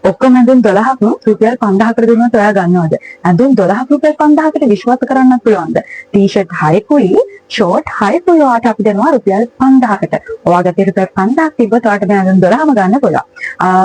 ඔක්කොම ඇඳුම් 12ක්ම රුපියල් 5000කට දුන්නොත් ඔයා ගන්නවද? ඇඳුම් 12ක් රුපියල් 5000කට විශ්වාස කරන්නත් පුළුවන්ද? ටී-ෂර්ට් 6කුයි ෂෝට් 6කුයි ඔයාට අපි දෙනවා රුපියල් 5000කට. ඔයාගේ රුපියල් 5000ක් තිබ්බොත් ඔයාට මේ ඇඳුම් 12ම ගන්න පුළුවන්.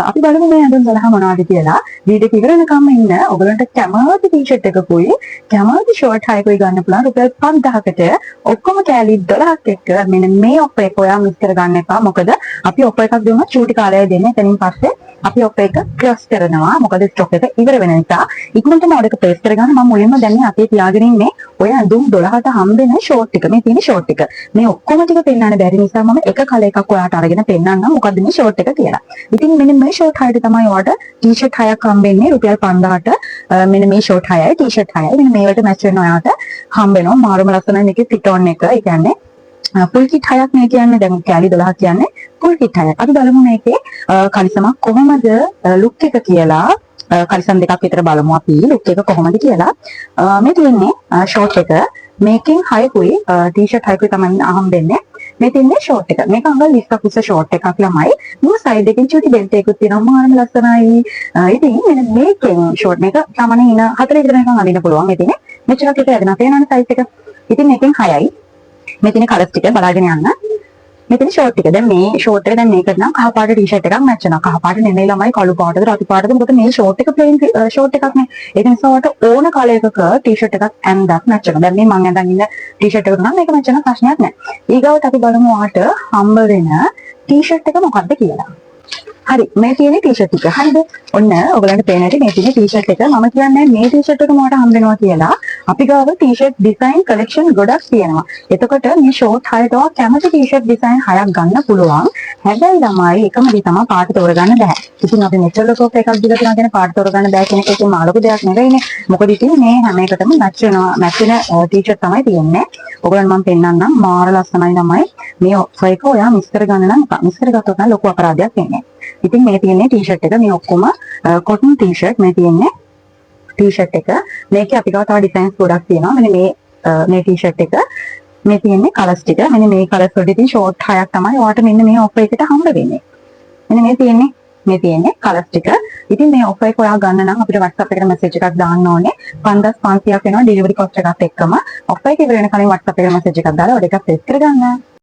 අපි බලමු මේ ඇඳුම් 12 මොනවද කියලා. වීඩියෝ එක ඉවර වෙනකම් ඉන්න. ඔයගලන්ට කැමති ටී-ෂර්ට් එකකුයි කැමති ෂෝට් 6කුයි ගන්න පුළුවන් රුපියල් 5000කට. ඔක්කොම කෑලි 12ක් එක්ක මෙන්න මේ ඔෆර් එක ඔයා මිස් කරගන්න එපා. මොකද අපි ඔෆර් එකක් දුන්නොත් චූටි කාලය දෙන්නේ. එතනින් පස්සේ අපි ඔෆර් එක ක්ලෝස් කරනවා. මොකද ස්ටොක් එක ඉවර වෙන නිසා. ඉක්මනටම ඕඩර් එක ප්ලේස් කරගන්න. මම මුලින්ම දැන් මේ අතේ තියාගෙන ඉන්නේ ඔය ඇඳුම් 12ට හම්බෙන ෂෝට් එක. මේ තියෙන ෂෝට් එක. මේ ඔක්කොම ටික පෙන්වන්න බැරි නිසා මම එක කලර් එකක් ඔයාට අරගෙන පෙන්නන්නම්. මොකද්ද මේ ෂෝට් එක කියලා. ඉතින් මෙන්න මේ ෂෝට් 6ට තමයි ඔයාට ටී-ෂර්ට් 6ක් හම්බෙන්නේ රුපියල් 5000ට. මෙන්න මේ ෂෝට් 6යි ටී-ෂර්ට් 6යි. මෙන්න මේවට මැච් වෙන ඔයාට හම්බෙනවා. මාරුම ලස්සනයි මේකේ ෆිට ඔන් එක. ඒ කියන්නේ ෆුල් කිට් 6ක් මේ කියන්නේ. දැන් කැලි 12ක් කියන්නේ ෆුල් කිට් 6ක්. අපි බලමු මේකේ කලිසමක් කොහොමද ලුක් එක කියලා. කලිසම් දෙකක් විතර බලමු අපි ලුක් එක කොහොමද කියලා. මේ තියෙන්නේ ෂෝට් එක. මේකෙන් 6කුයි ටී-ෂර්ට් 6කුයි තමයි හම්බෙන්නේ. මේ තියන්නේ ෂෝට් එක. මේක අඟල් 20ක් උස ෂෝට් එකක් ළමයි. මේ සයිඩ් එකෙන් චුටි බෙල්ට් එකකුත් තියෙනවා. මාරම ලස්සනයි. ඉතින් මෙන්න මේකෙන් ෂෝට් මේක සාමාන්‍යයෙන් ඉන 4 විතර නිකන් අඳින්න පුළුවන්. මේ තියෙන්නේ මෙච්චරක් එක ඇදෙනවා. පේනවනේ සයිස් එක. ඉතින් මේකෙන් 6යි. මේ තියෙන කලර්ස් ටික බලාගෙන යන්න. මේ තියෙන ෂෝට් ටික. දැන් මේ ෂෝට් එක දැන් මේකට නම් කහ පාට ටී-ෂර්ට් එකක් මැච් වෙනවා. කහ පාට නෙමෙයි ළමයි කළු පාටද රතු පාටද. මොකද මේ ෂෝට් එක ප්ලේන් ෂෝට් එකක් නේ. ඒක නිසා ඔයාලට ඕන කලර් එකක ටී-ෂර්ට් එකක් ඇඳක් මැච් වෙනවා. දැන් මේ මම අඳන් ඉන්න ටී-ෂර්ට් එක නම් මේක මැච් වෙන ප්‍රශ්නයක් නැහැ. ඊගවට අපි බලමු ඔයාට හම්බ වෙන ටී-ෂර්ට් එක මොකක්ද කියලා. හරි මේ තියෙන ටී-ෂර්ට් එක. හරිද? ඔන්න ඔයගලන්ට පේන හැටි මේ තියෙන ටී-ෂර්ට් එක. මම කියන්නේ මේ ටී-ෂර්ට් එක මට හම්බ වෙනවා කියලා. අපි ගාව ටී-ෂර්ට් ඩිසයින් කලෙක්ෂන් ගොඩක් තියෙනවා. එතකොට මේ ෂෝට් 6ට කැමති ටී-ෂර්ට් ඩිසයින් 6ක් ගන්න පුළුවන්. හැබැයි ළමයි එකම දේ තමයි පාට තෝරගන්න බෑ. ඉතින් අපි මෙච්චර ලොකෝක එකක් දීලා තියෙනවා කියන පාට තෝරගන්න බෑ කියන එකේ මාළු දෙයක් නෙවෙයිනේ. මොකද ඉතින් මේ හැම එකටම මැච් වෙනවා. මැච් වෙන ටී-ෂර්ට් තමයි තියෙන්නේ. ඔයගලන් මම පෙන්නන්නම්. මාර ලස්සනයි ළමයි. මේ ඔෆර් එක ඔයා මිස් කරගන්න නම් මිස් කරගත්තොත් නම් ලොකු අපරාධයක් වෙන්නේ. ඉතින් මේ තියෙන්නේ ටී-ෂර්ට් එක. මේ ඔක්කොම කොටන් ටී-ෂර්ට්. මේ තියෙන්නේ ටී-ෂර්ට් එක. මේකේ අපි ගාව තව ඩිසයින්ස් ගොඩක් තියෙනවා. මෙන්න මේ ටී-ෂර්ට් එක. මේ තියෙන්නේ කලර්ස් ටික. මෙන්න මේ කලර්ස් වලට ඉතින් ෂෝට් 6ක් තමයි ඔයාලට මෙන්න මේ ඔෆර් එකට හම්බ වෙන්නේ. මෙන්න මේ තියෙන්නේ කලර්ස් ටික. ඉතින් මේ ඔෆර් එක ඔයා ගන්න නම් අපිට WhatsApp එකට මැසේජ් එකක් දාන්න ඕනේ. 5500ක් වෙනවා ඩෙලිවරි කොස්ට් එකත් එක්කම. ඔෆර් එක ඉවර වෙන කලින් WhatsApp එකට මැසේජ් එකක් දාලා ඔය දෙක ප්ලේස් කරගන්න.